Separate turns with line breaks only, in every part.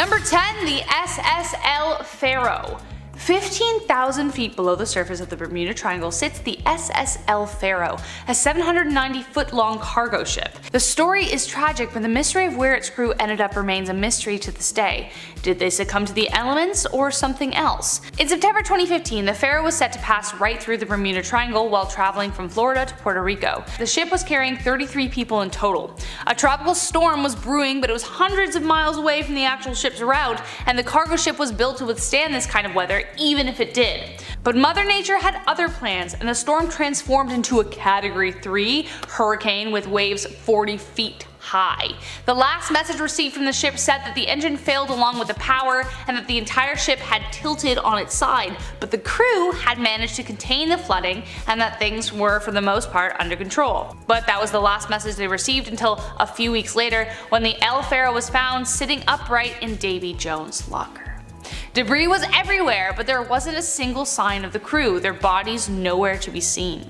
Number 10, the SSL Faro. 15,000 feet below the surface of the Bermuda Triangle sits the SSL Faro, a 790-foot-long cargo ship. The story is tragic, but the mystery of where its crew ended up remains a mystery to this day. Did they succumb to the elements or something else? In September 2015, the Faro was set to pass right through the Bermuda Triangle while traveling from Florida to Puerto Rico. The ship was carrying 33 people in total. A tropical storm was brewing, but it was hundreds of miles away from the actual ship's route, and the cargo ship was built to withstand this kind of weather, even if it did. But Mother Nature had other plans, and the storm transformed into a Category 3 hurricane with waves 40 feet high. The last message received from the ship said that the engine failed along with the power and that the entire ship had tilted on its side, but the crew had managed to contain the flooding and that things were for the most part under control. But that was the last message they received until a few weeks later when the El Faro was found sitting upright in Davy Jones' locker. Debris was everywhere, but there wasn't a single sign of the crew, their bodies nowhere to be seen.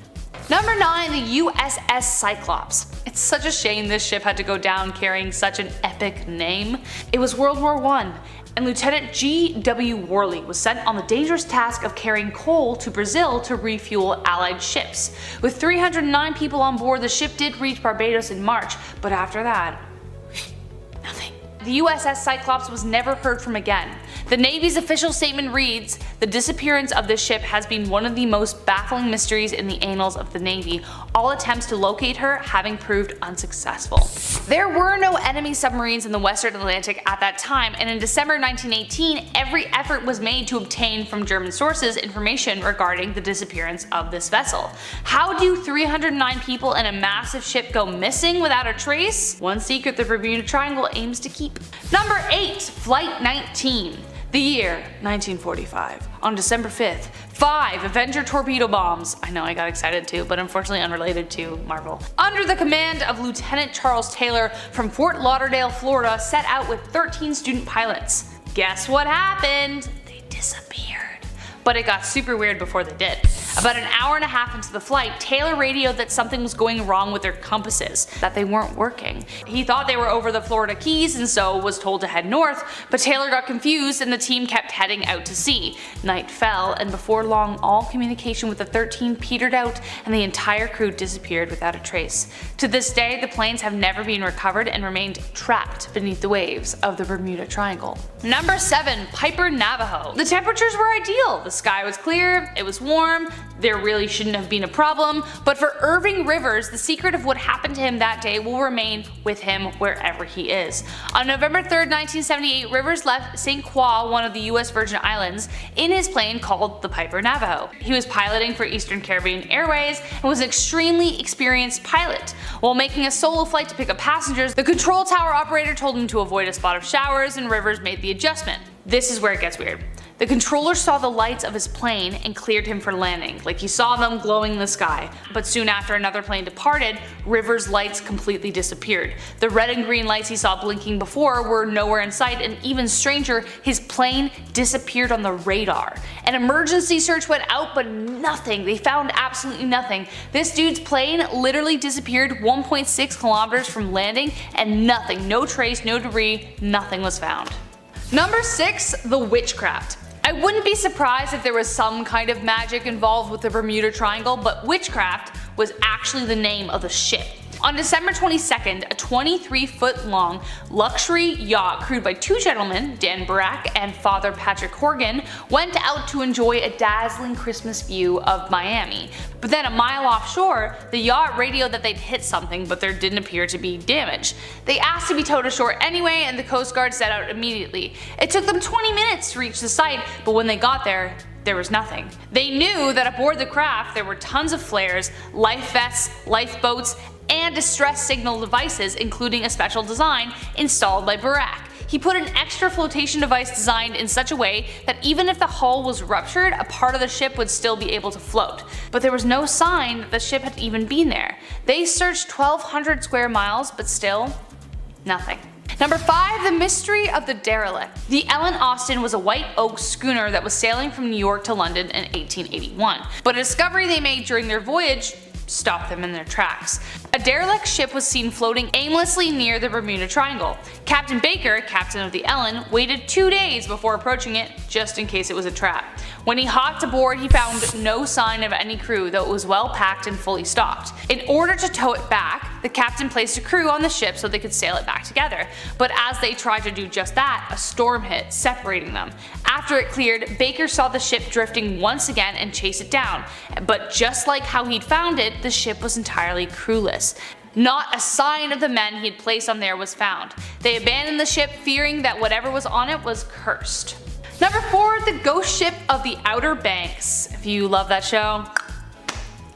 Number 9, the USS Cyclops. It's such a shame this ship had to go down carrying such an epic name. It was World War I, and Lieutenant G.W. Worley was sent on the dangerous task of carrying coal to Brazil to refuel Allied ships. With 309 people on board, the ship did reach Barbados in March, but after that, nothing. The USS Cyclops was never heard from again. The Navy's official statement reads, "The disappearance of this ship has been one of the most baffling mysteries in the annals of the Navy, all attempts to locate her having proved unsuccessful." There were no enemy submarines in the Western Atlantic at that time, and in December 1918 every effort was made to obtain from German sources information regarding the disappearance of this vessel. How do 309 people in a massive ship go missing without a trace? One secret the Bermuda Triangle aims to keep. Number 8, Flight 19. The year 1945. On December 5th, 5 Avenger torpedo bombs, I know I got excited too, but unfortunately unrelated to Marvel, under the command of Lieutenant Charles Taylor from Fort Lauderdale, Florida, set out with 13 student pilots. Guess what happened? They disappeared. But it got super weird before they did. About an hour and a half into the flight, Taylor radioed that something was going wrong with their compasses, that they weren't working. He thought they were over the Florida Keys and so was told to head north, but Taylor got confused and the team kept heading out to sea. Night fell, and before long all communication with the 13 petered out and the entire crew disappeared without a trace. To this day, the planes have never been recovered and remained trapped beneath the waves of the Bermuda Triangle. Number 7, Piper Navajo. The temperatures were ideal. The sky was clear, it was warm, there really shouldn't have been a problem, but for Irving Rivers, the secret of what happened to him that day will remain with him wherever he is. On November 3rd, 1978, Rivers left St. Croix, one of the US Virgin Islands, in his plane called the Piper Navajo. He was piloting for Eastern Caribbean Airways and was an extremely experienced pilot. While making a solo flight to pick up passengers, the control tower operator told him to avoid a spot of showers, and Rivers made the adjustment. This is where it gets weird. The controller saw the lights of his plane and cleared him for landing, like he saw them glowing in the sky. But soon after another plane departed, Rivers' lights completely disappeared. The red and green lights he saw blinking before were nowhere in sight, and even stranger, his plane disappeared on the radar. An emergency search went out, but nothing. They found absolutely nothing. This dude's plane literally disappeared 1.6 kilometers from landing, and nothing, no trace, no debris, nothing was found. Number 6, the Witchcraft. I wouldn't be surprised if there was some kind of magic involved with the Bermuda Triangle, but Witchcraft was actually the name of the ship. On December 22nd, a 23-foot-long luxury yacht crewed by 2 gentlemen, Dan Barak and Father Patrick Horgan, went out to enjoy a dazzling Christmas view of Miami. But then a mile offshore, the yacht radioed that they'd hit something, but there didn't appear to be damage. They asked to be towed ashore anyway, and the Coast Guard set out immediately. It took them 20 minutes to reach the site, but when they got there was nothing. They knew that aboard the craft there were tons of flares, life vests, lifeboats, and distress signal devices, including a special design installed by Barak. He put an extra flotation device designed in such a way that even if the hull was ruptured, a part of the ship would still be able to float. But there was no sign that the ship had even been there. They searched 1,200 square miles, but still, nothing. Number 5, the mystery of the derelict. The Ellen Austin was a white oak schooner that was sailing from New York to London in 1881, but a discovery they made during their voyage stopped them in their tracks. A derelict ship was seen floating aimlessly near the Bermuda Triangle. Captain Baker, captain of the Ellen, waited 2 days before approaching it, just in case it was a trap. When he hopped aboard, he found no sign of any crew, though it was well packed and fully stocked. In order to tow it back, the captain placed a crew on the ship so they could sail it back together. But as they tried to do just that, a storm hit, separating them. After it cleared, Baker saw the ship drifting once again and chased it down. But just like how he'd found it, the ship was entirely crewless. Not a sign of the men he had placed on there was found. They abandoned the ship, fearing that whatever was on it was cursed. Number 4, the ghost ship of the Outer Banks. If you love that show,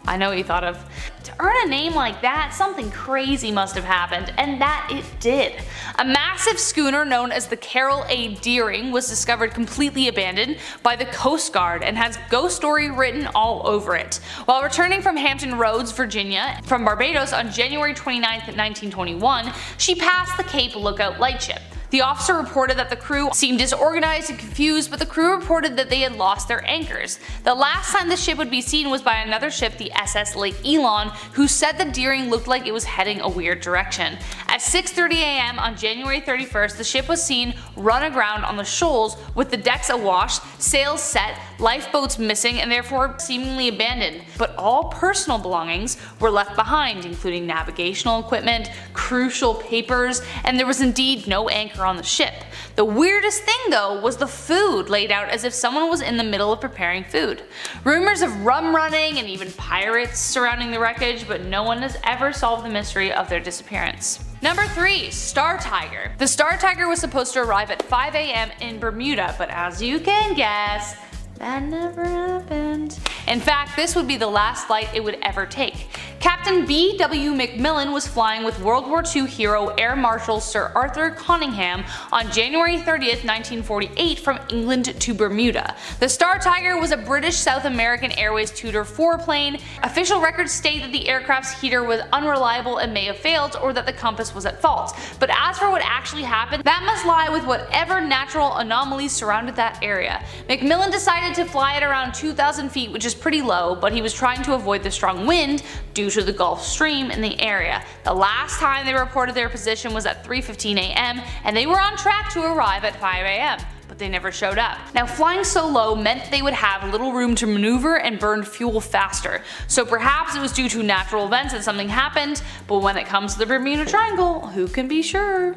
I know what you thought of. To earn a name like that, something crazy must have happened, and that it did. A massive schooner known as the Carroll A. Deering was discovered completely abandoned by the Coast Guard and has ghost story written all over it. While returning from Hampton Roads, Virginia, from Barbados on January 29, 1921, she passed the Cape Lookout lightship. The officer reported that the crew seemed disorganized and confused, but the crew reported that they had lost their anchors. The last time the ship would be seen was by another ship, the SS Lake Elon, who said the Deering looked like it was heading a weird direction. At 6:30 a.m. on January 31st, the ship was seen run aground on the shoals with the decks awash, sails set, lifeboats missing, and therefore seemingly abandoned. But all personal belongings were left behind, including navigational equipment, crucial papers, and there was indeed no anchor on the ship. The weirdest thing though was the food laid out as if someone was in the middle of preparing food. Rumors of rum running and even pirates surrounding the wreckage, but no one has ever solved the mystery of their disappearance. Number 3, Star Tiger. The Star Tiger was supposed to arrive at 5 a.m. in Bermuda, but as you can guess, that never happened. In fact, this would be the last flight it would ever take. Captain B.W. McMillan was flying with World War II hero Air Marshal Sir Arthur Conyngham on January 30th, 1948 from England to Bermuda. The Star Tiger was a British South American Airways Tudor 4 plane. Official records state that the aircraft's heater was unreliable and may have failed, or that the compass was at fault. But as for what actually happened, that must lie with whatever natural anomalies surrounded that area. McMillan decided to fly at around 2,000 feet, which is pretty low, but he was trying to avoid the strong wind due to the Gulf Stream in the area. The last time they reported their position was at 3:15 a.m. and they were on track to arrive at 5 a.m. but they never showed up. Now, flying so low meant they would have little room to maneuver and burn fuel faster, so perhaps it was due to natural events that something happened, but when it comes to the Bermuda Triangle, who can be sure?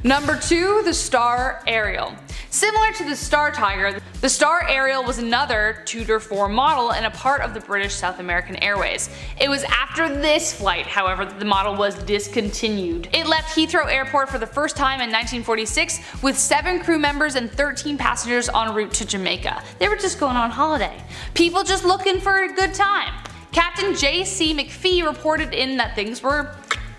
Number 2, the Star Ariel. Similar to the Star Tiger, the Star Ariel was another Tudor 4 model and a part of the British South American Airways. It was after this flight, however, that the model was discontinued. It left Heathrow Airport for the first time in 1946 with 7 crew members and 13 passengers en route to Jamaica. They were just going on holiday. People just looking for a good time. Captain J.C. McPhee reported in that things were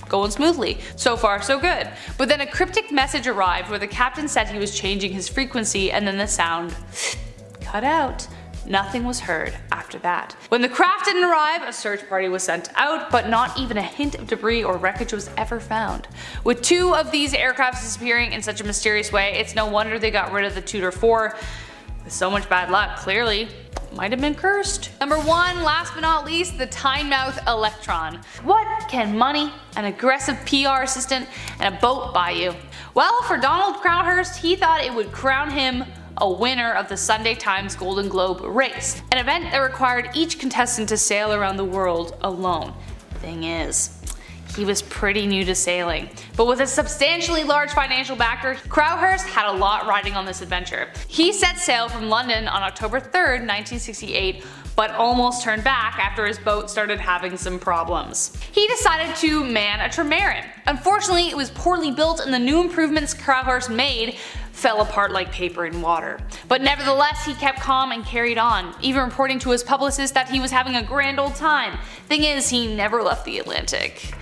going smoothly. So far so good. But then a cryptic message arrived where the captain said he was changing his frequency and then the sound cut out. Nothing was heard after that. When the craft didn't arrive, a search party was sent out, but not even a hint of debris or wreckage was ever found. With 2 of these aircraft disappearing in such a mysterious way, it's no wonder they got rid of the Tudor 4. With so much bad luck, clearly might have been cursed. Number 1, last but not least, the Tynemouth Electron. What can money, an aggressive PR assistant, and a boat buy you? Well, for Donald Crowhurst, he thought it would crown him a winner of the Sunday Times Golden Globe race, an event that required each contestant to sail around the world alone. Thing is, he was pretty new to sailing, but with a substantially large financial backer, Crowhurst had a lot riding on this adventure. He set sail from London on October 3rd, 1968, but almost turned back after his boat started having some problems. He decided to man a trimaran. Unfortunately, it was poorly built and the new improvements Crowhurst made fell apart like paper in water. But nevertheless, he kept calm and carried on, even reporting to his publicist that he was having a grand old time. Thing is, he never left the Atlantic.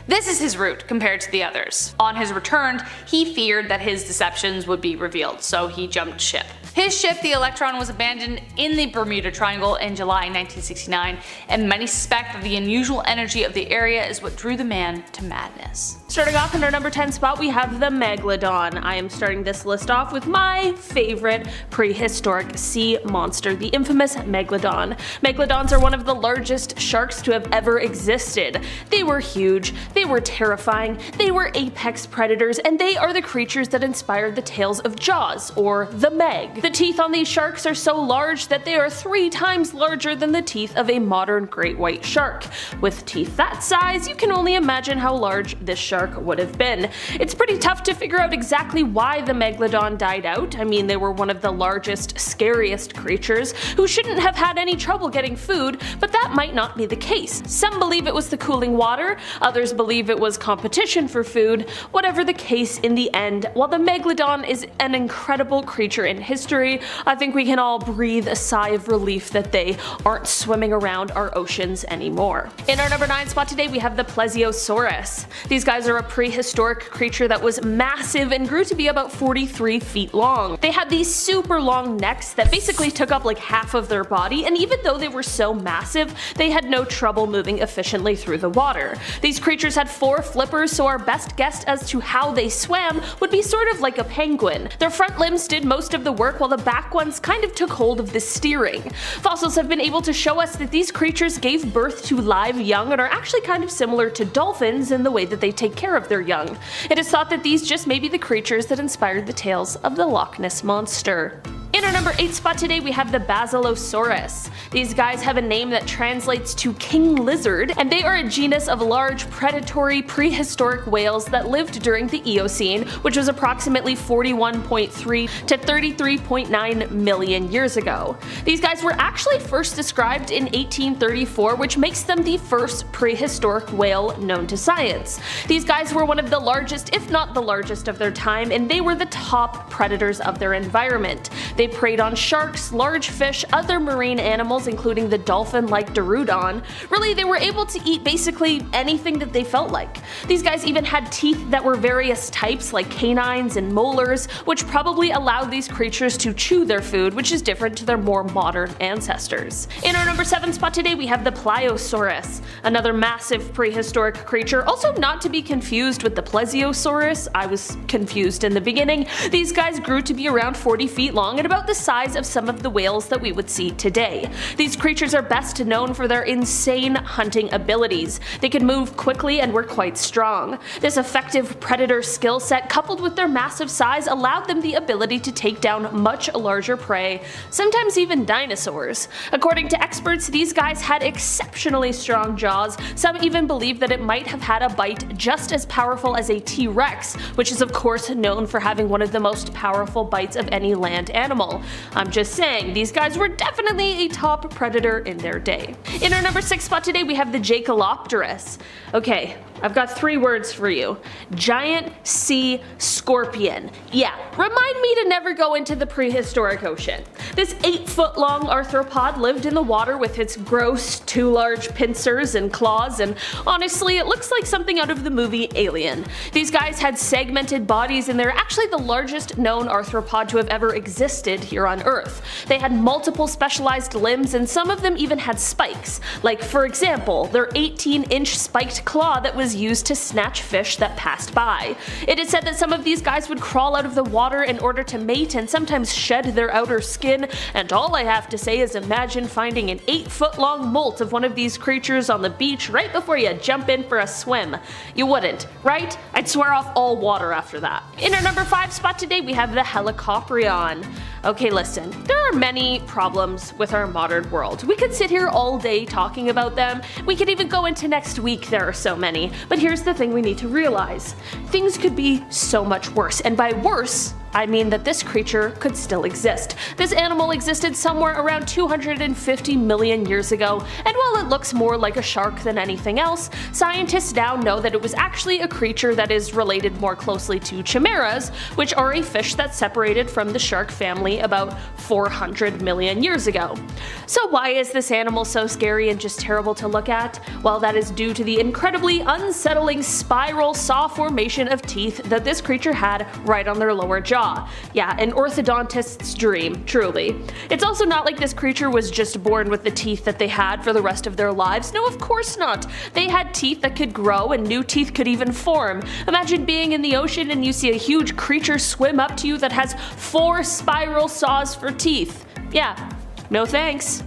This is his route compared to the others. On his return, he feared that his deceptions would be revealed, so he jumped ship. His ship, the Electron, was abandoned in the Bermuda Triangle in July 1969, and many suspect that the unusual energy of the area is what drew the man to madness.
Starting off in our number 10 spot, we have the Megalodon. I am starting this list off with my favorite prehistoric sea monster, the infamous Megalodon. Megalodons are one of the largest sharks to have ever existed. They were huge, they were terrifying, they were apex predators, and they are the creatures that inspired the tales of Jaws, or the Meg. The teeth on these sharks are so large that they are 3 times larger than the teeth of a modern great white shark. With teeth that size, you can only imagine how large this shark would have been. It's pretty tough to figure out exactly why the Megalodon died out. I mean, they were one of the largest, scariest creatures who shouldn't have had any trouble getting food, but that might not be the case. Some believe it was the cooling water, others believe it was competition for food. Whatever the case, in the end, while the Megalodon is an incredible creature in history, I think we can all breathe a sigh of relief that they aren't swimming around our oceans anymore. In our number 9 spot today, we have the Plesiosaurus. These guys are a prehistoric creature that was massive and grew to be about 43 feet long. They had these super long necks that basically took up like half of their body, and even though they were so massive, they had no trouble moving efficiently through the water. These creatures had 4 flippers, so our best guess as to how they swam would be sort of like a penguin. Their front limbs did most of the work while the back ones kind of took hold of the steering. Fossils have been able to show us that these creatures gave birth to live young and are actually kind of similar to dolphins in the way that they take care of their young. It is thought that these just may be the creatures that inspired the tales of the Loch Ness Monster. In our number 8 spot today, we have the Basilosaurus. These guys have a name that translates to king lizard, and they are a genus of large predatory prehistoric whales that lived during the Eocene, which was approximately 41.3 to 33.9 million years ago. These guys were actually first described in 1834, which makes them the first prehistoric whale known to science. These guys were one of the largest, if not the largest of their time, and they were the top predators of their environment. They preyed on sharks, large fish, other marine animals including the dolphin-like Dorudon. Really, they were able to eat basically anything that they felt like. These guys even had teeth that were various types like canines and molars, which probably allowed these creatures to chew their food, which is different to their more modern ancestors. In our number 7 spot today, we have the Pliosaurus, another massive prehistoric creature, also not to be confused with the Plesiosaurus. I was confused in the beginning. These guys grew to be around 40 feet long and about the size of some of the whales that we would see today. These creatures are best known for their insane hunting abilities. They could move quickly and were quite strong. This effective predator skill set, coupled with their massive size, allowed them the ability to take down much larger prey, sometimes even dinosaurs. According to experts, these guys had exceptionally strong jaws. Some even believe that it might have had a bite just as powerful as a T-Rex, which is of course known for having one of the most powerful bites of any land animal. I'm just saying, these guys were definitely a top predator in their day. In our number 6 spot today, we have the Jacalopterus. Okay, I've got 3 words for you. Giant sea scorpion. Yeah, remind me to never go into the prehistoric ocean. This 8-foot long arthropod lived in the water with its gross, too large pincers and claws, and honestly, it looks like something out of the movie Alien. These guys had segmented bodies, and they're actually the largest known arthropod to have ever existed here on Earth. They had multiple specialized limbs, and some of them even had spikes, like for example, their 18-inch spiked claw that was used to snatch fish that passed by. It is said that some of these guys would crawl out of the water in order to mate and sometimes shed their outer skin, and all I have to say is imagine finding an 8-foot long molt of one of these creatures on the beach right before you jump in for a swim. You wouldn't, right? I'd swear off all water after that. In our number 5 spot today, we have the Helicoprion. Okay, listen, there are many problems with our modern world. We could sit here all day talking about them. We could even go into next week, there are so many. But here's the thing we need to realize. Things could be so much worse, and by worse, I mean that this creature could still exist. This animal existed somewhere around 250 million years ago, and while it looks more like a shark than anything else, scientists now know that it was actually a creature that is related more closely to chimeras, which are a fish that separated from the shark family about 400 million years ago. So why is this animal so scary and just terrible to look at? Well, that is due to the incredibly unsettling spiral saw formation of teeth that this creature had right on their lower jaw. jaw. Yeah, an orthodontist's dream, truly. It's also not like this creature was just born with the teeth that they had for the rest of their lives. No, of course not. They had teeth that could grow and new teeth could even form. Imagine being in the ocean and you see a huge creature swim up to you that has 4 spiral saws for teeth. Yeah, no thanks.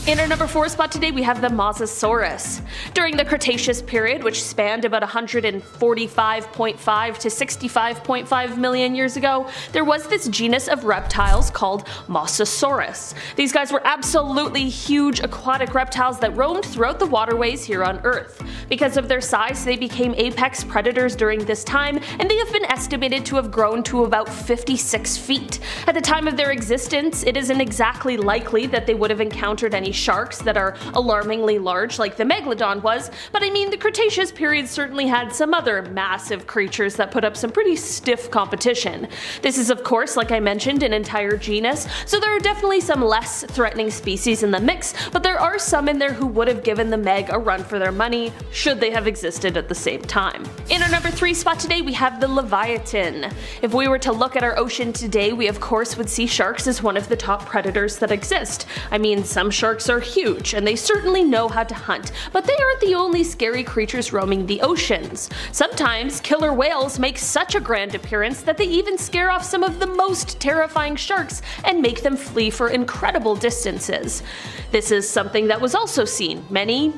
In our number 4 spot today, we have the Mosasaurus. During the Cretaceous period, which spanned about 145.5 to 65.5 million years ago, there was this genus of reptiles called Mosasaurus. These guys were absolutely huge aquatic reptiles that roamed throughout the waterways here on Earth. Because of their size, they became apex predators during this time, and they have been estimated to have grown to about 56 feet. At the time of their existence, it isn't exactly likely that they would have encountered any sharks that are alarmingly large like the Megalodon was, but I mean the Cretaceous period certainly had some other massive creatures that put up some pretty stiff competition. This is of course, like I mentioned, an entire genus, so there are definitely some less threatening species in the mix, but there are some in there who would have given the Meg a run for their money should they have existed at the same time. In our number 3 spot today, we have the Leviathan. If we were to look at our ocean today, we of course would see sharks as one of the top predators that exist. I mean, some sharks are huge, and they certainly know how to hunt, but they aren't the only scary creatures roaming the oceans. Sometimes killer whales make such a grand appearance that they even scare off some of the most terrifying sharks and make them flee for incredible distances. This is something that was also seen many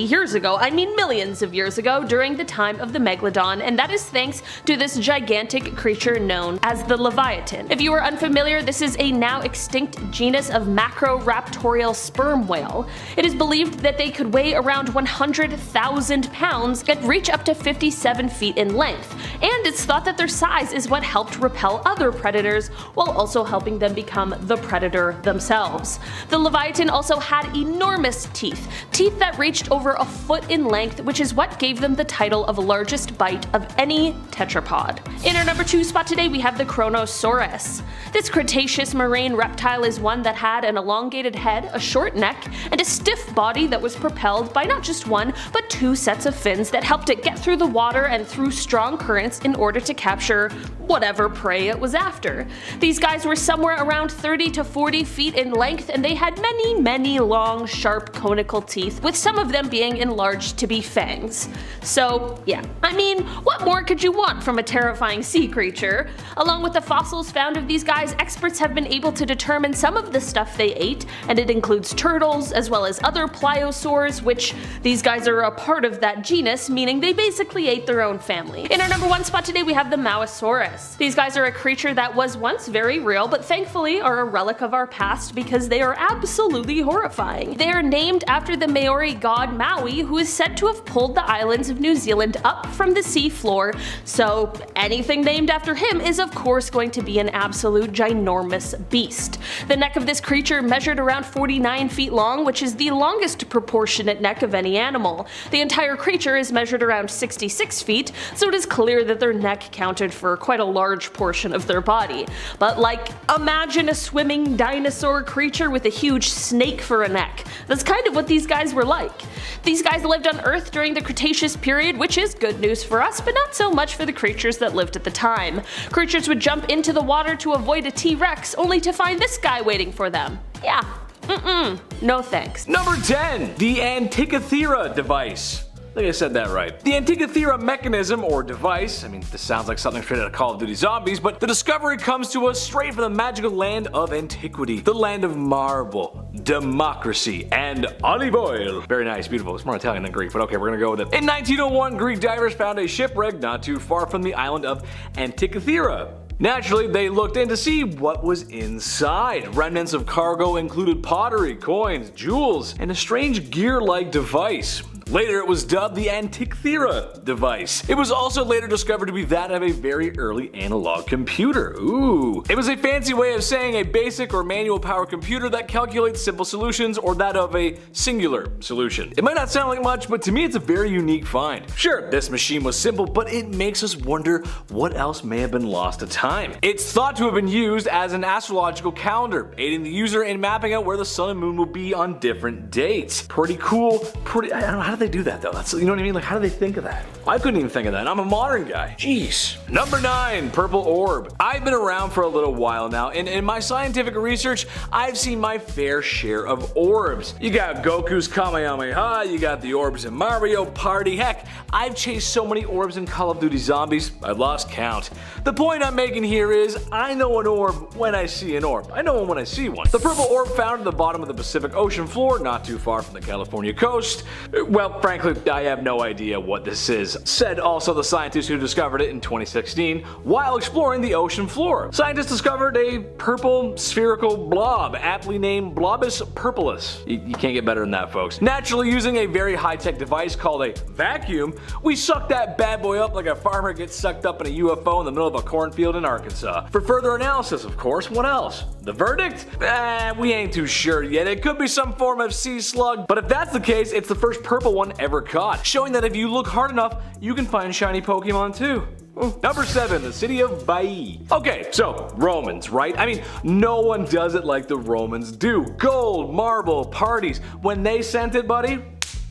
years ago, I mean millions of years ago, during the time of the Megalodon, and that is thanks to this gigantic creature known as the Leviathan. If you are unfamiliar, this is a now extinct genus of macroraptorial sperm whale. It is believed that they could weigh around 100,000 pounds and reach up to 57 feet in length, and it's thought that their size is what helped repel other predators while also helping them become the predator themselves. The Leviathan also had enormous teeth that reached over a foot in length, which is what gave them the title of largest bite of any tetrapod. In our number 2 spot today, we have the Kronosaurus. This Cretaceous marine reptile is one that had an elongated head, a short neck, and a stiff body that was propelled by not just one, but 2 sets of fins that helped it get through the water and through strong currents in order to capture whatever prey it was after. These guys were somewhere around 30 to 40 feet in length, and they had many long, sharp, conical teeth, with some of them being enlarged to be fangs. So yeah, I mean, what more could you want from a terrifying sea creature? Along with the fossils found of these guys, experts have been able to determine some of the stuff they ate, and it includes turtles as well as other pliosaurs, which these guys are a part of that genus, meaning they basically ate their own family. In our number 1 spot today, we have the Mauosaurus. These guys are a creature that was once very real, but thankfully are a relic of our past because they are absolutely horrifying. They are named after the Maori god Maui, who is said to have pulled the islands of New Zealand up from the sea floor, so anything named after him is of course going to be an absolute ginormous beast. The neck of this creature measured around 49 feet long, which is the longest proportionate neck of any animal. The entire creature is measured around 66 feet, so it is clear that their neck counted for quite a large portion of their body. But like, imagine a swimming dinosaur creature with a huge snake for a neck. That's kind of what these guys were like. These guys lived on Earth during the Cretaceous period, which is good news for us, but not so much for the creatures that lived at the time. Creatures would jump into the water to avoid a T-Rex, only to find this guy waiting for them. Yeah, no thanks.
Number 10, the Antikythera device. I think I said that right. The Antikythera mechanism or device, I mean, this sounds like something straight out of Call of Duty Zombies, but the discovery comes to us straight from the magical land of antiquity, the land of marble, democracy, and olive oil. Very nice, beautiful. It's more Italian than Greek, but okay, we're gonna go with it. In 1901, Greek divers found a shipwreck not too far from the island of Antikythera. Naturally, they looked in to see what was inside. Remnants of cargo included pottery, coins, jewels, and a strange gear-like device. Later it was dubbed the Antikythera device. It was also later discovered to be that of a very early analog computer. Ooh. It was a fancy way of saying a basic or manual power computer that calculates simple solutions, or that of a singular solution. It might not sound like much, but to me it's a very unique find. Sure, this machine was simple, but it makes us wonder what else may have been lost to time. It's thought to have been used as an astrological calendar, aiding the user in mapping out where the sun and moon will be on different dates. Pretty cool, I don't know how to think they do that though? That's, you know what I mean? Like, how do they think of that? I couldn't even think of that. I'm a modern guy. Jeez. Number 9, purple orb. I've been around for a little while now, and in my scientific research, I've seen my fair share of orbs. You got Goku's Kamehameha, you got the orbs in Mario Party. Heck, I've chased so many orbs in Call of Duty Zombies, I've lost count. The point I'm making here is, I know an orb when I see an orb. I know one when I see one. The purple orb found at the bottom of the Pacific Ocean floor, not too far from the California coast. Well, frankly, I have no idea what this is, said also the scientist who discovered it in 2016 while exploring the ocean floor. Scientists discovered a purple spherical blob, aptly named Blobus purpurus. You can't get better than that, folks. Naturally, using a very high-tech device called a vacuum, we sucked that bad boy up like a farmer gets sucked up in a UFO in the middle of a cornfield in Arkansas. For further analysis, of course. What else? The verdict? We ain't too sure yet. It could be some form of sea slug, but if that's the case, it's the first purple one ever caught, showing that if you look hard enough, you can find shiny Pokemon too. Number 7, the city of Baiae. Okay, so Romans, right? I mean, no one does it like the Romans do. Gold, marble, parties. When they sent it, buddy,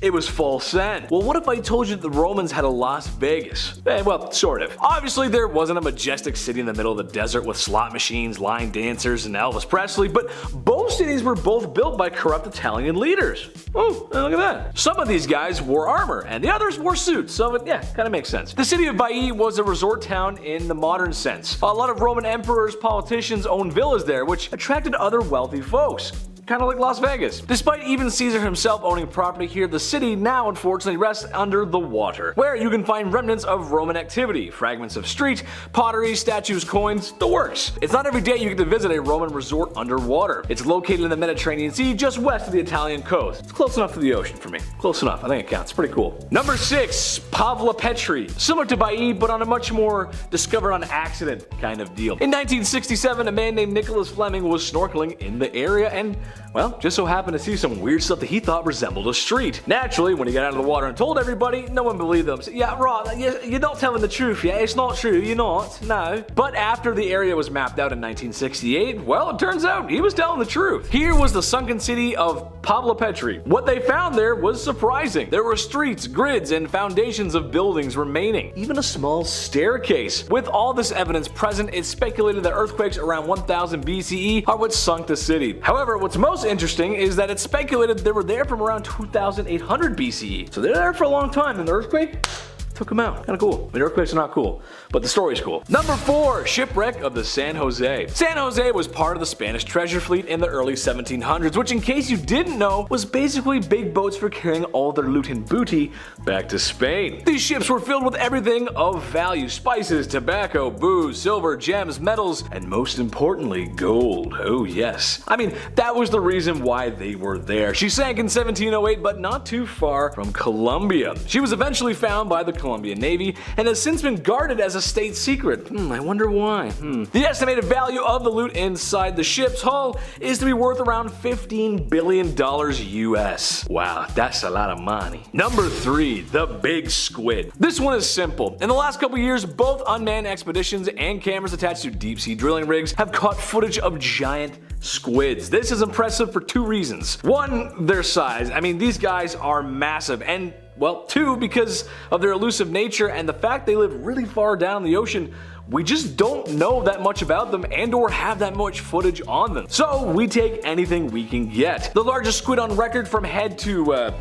it was full send. Well, what if I told you that the Romans had a Las Vegas? Well, sort of. Obviously, there wasn't a majestic city in the middle of the desert with slot machines, line dancers, and Elvis Presley, but both cities were both built by corrupt Italian leaders. Oh, look at that. Some of these guys wore armor, and the others wore suits, so it, kind of makes sense. The city of Baiae was a resort town in the modern sense. A lot of Roman emperors, politicians owned villas there, which attracted other wealthy folks. Kind of like Las Vegas. Despite even Caesar himself owning property here, the city now unfortunately rests under the water, where you can find remnants of Roman activity, fragments of street, pottery, statues, coins, the works. It's not every day you get to visit a Roman resort underwater. It's located in the Mediterranean Sea, just west of the Italian coast. It's close enough to the ocean for me. Close enough, I think it counts. Pretty cool. Number 6, Pavla Petri. Similar to Baiae, but on a much more discovered on accident kind of deal. In 1967, a man named Nicholas Fleming was snorkeling in the area and, well, just so happened to see some weird stuff that he thought resembled a street. Naturally, when he got out of the water and told everybody, no one believed him. So, yeah, right, you're not telling the truth, yeah? It's not true, you're not, no. But after the area was mapped out in 1968, well, it turns out he was telling the truth. Here was the sunken city of Pavla Petri. What they found there was surprising. There were streets, grids, and foundations of buildings remaining. Even a small staircase. With all this evidence present, it's speculated that earthquakes around 1000 BCE are what sunk the city. However, what's most interesting is that it's speculated they were there from around 2800 BCE. So they're there for a long time, and the earthquake took them out. Kind of cool. I mean, earthquakes are not cool, but the story's cool. Number 4, shipwreck of the San Jose. San Jose was part of the Spanish treasure fleet in the early 1700s, which, in case you didn't know, was basically big boats for carrying all their loot and booty back to Spain. These ships were filled with everything of value: spices, tobacco, booze, silver, gems, metals, and most importantly, gold. Oh yes. I mean, that was the reason why they were there. She sank in 1708, but not too far from Colombia. She was eventually found by the Colombian Navy and has since been guarded as a state secret. I wonder why. The estimated value of the loot inside the ship's hull is to be worth around $15 billion US. Wow, that's a lot of money. Number 3, the big squid. This one is simple. In the last couple years, both unmanned expeditions and cameras attached to deep sea drilling rigs have caught footage of giant squids. This is impressive for 2 reasons. 1, their size. I mean, these guys are massive, and well, 2, because of their elusive nature and the fact they live really far down in the ocean. We just don't know that much about them and or have that much footage on them. So we take anything we can get. The largest squid on record from head to,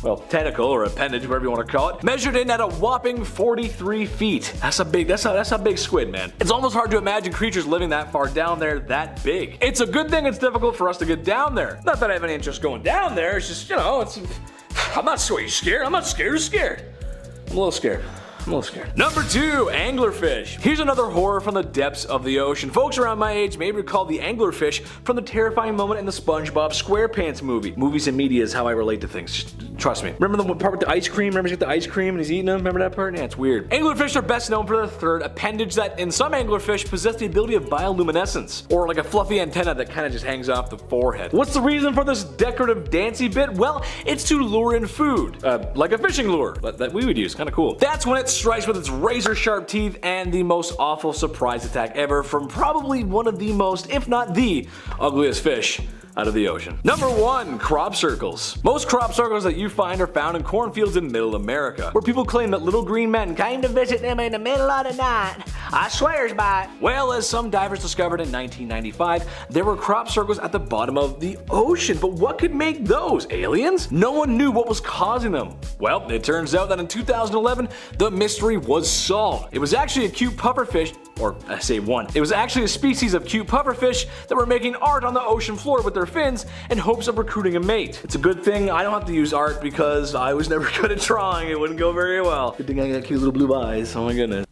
well, tentacle or appendage, whatever you want to call it, measured in at a whopping 43 feet. That's a big squid, man. It's almost hard to imagine creatures living that far down there that big. It's a good thing it's difficult for us to get down there. Not that I have any interest going down there, it's just, I'm not so scared. I'm not scared. I'm a little scared. Number 2, anglerfish. Here's another horror from the depths of the ocean. Folks around my age may recall the anglerfish from the terrifying moment in the SpongeBob SquarePants movie. Movies and media is how I relate to things. Just trust me. Remember the part with the ice cream? Remember he's got the ice cream and he's eating them? Remember that part? Yeah, it's weird. Anglerfish are best known for their third appendage that in some anglerfish possess the ability of bioluminescence, or like a fluffy antenna that kind of just hangs off the forehead. What's the reason for this decorative dancy bit? Well, it's to lure in food, like a fishing lure that we would use. Kind of cool. That's when it strikes with its razor sharp teeth and the most awful surprise attack ever from probably one of the most, if not the ugliest fish out of the ocean. Number 1. Crop circles. Most crop circles that you find are found in cornfields in middle America, where people claim that little green men came to visit them in the middle of the night. I swears by it. Well, as some divers discovered in 1995, there were crop circles at the bottom of the ocean. But what could make those? Aliens? No one knew what was causing them. Well, it turns out that in 2011, the mystery was solved. It was actually a cute pufferfish, or I say one. It was actually a species of cute pufferfish that were making art on the ocean floor with their fins in hopes of recruiting a mate. It's a good thing I don't have to use art because I was never good at drawing. It wouldn't go very well. Good thing I got cute little blue eyes. Oh my goodness.